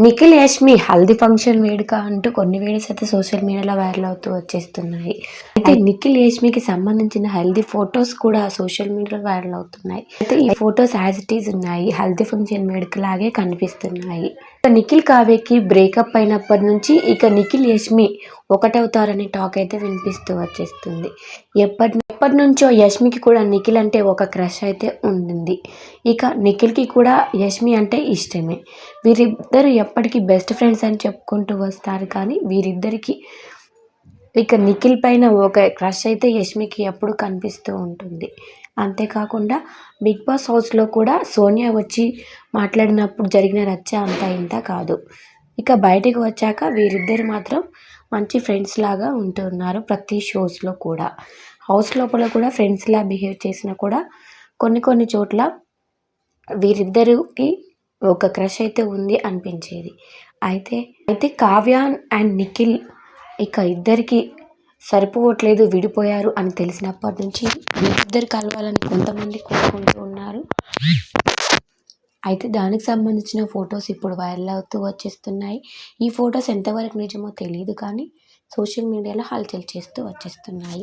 Nikhil Yashmi haldi function వేడుక అంటూ కొన్ని వీడియోస్ అయితే సోషల్ మీడియాలో వైరల్ అవుతూ వచ్చేస్తున్నాయి. అయితే నిఖిల్ యష్మికి సంబంధించిన హెల్దీ ఫొటోస్ కూడా సోషల్ మీడియాలో వైరల్ అవుతున్నాయి. అయితే ఈ ఫొటోస్ యాజ్ ఇట్ ఈజ్ ఉన్నాయి, హల్దీ ఫంక్షన్ వేడుక లాగే కనిపిస్తున్నాయి. నిఖిల్ కావ్యకి బ్రేకప్ అయినప్పటి నుంచి ఇక నిఖిల్ యష్మి ఒకటవుతారనే టాక్ అయితే వినిపిస్తూ వచ్చేస్తుంది. ఎప్పటి నుంచో యష్మికి కూడా నిఖిల్ అంటే ఒక క్రష్ అయితే ఉండింది. ఇక నిఖిల్కి కూడా యష్మి అంటే ఇష్టమే. వీరిద్దరు ఎప్పటికీ బెస్ట్ ఫ్రెండ్స్ అని చెప్పుకుంటూ వస్తారు. కానీ వీరిద్దరికి ఇక నిఖిల్ పైన ఒక క్రష్ అయితే యష్మికి ఎప్పుడు కనిపిస్తూ ఉంటుంది. అంతేకాకుండా బిగ్ బాస్ హౌస్లో కూడా సోనియా వచ్చి మాట్లాడినప్పుడు జరిగిన రచ్చ అంతా ఇంత కాదు. ఇక బయటకు వచ్చాక వీరిద్దరు మాత్రం మంచి ఫ్రెండ్స్ లాగా ఉంటున్నారు. ప్రతి షోస్లో కూడా హౌస్ లోపల కూడా ఫ్రెండ్స్లా బిహేవ్ చేసినా కూడా కొన్ని చోట్ల వీరిద్దరికి ఒక క్రష్ అయితే ఉంది అనిపించేది. అయితే కావ్య అండ్ నిఖిల్ ఇక ఇద్దరికి సరిపోవట్లేదు, విడిపోయారు అని తెలిసినప్పటి నుంచి వీరిద్దరు కలవాలని కొంతమంది కోరుకుంటూ ఉన్నారు. అయితే దానికి సంబంధించిన ఫొటోస్ ఇప్పుడు వైరల్ అవుతూ వచ్చేస్తున్నాయి. ఈ ఫొటోస్ ఎంతవరకు నిజమో తెలియదు, కానీ సోషల్ మీడియాలో హల్చల్ చేస్తూ వచ్చేస్తున్నాయి.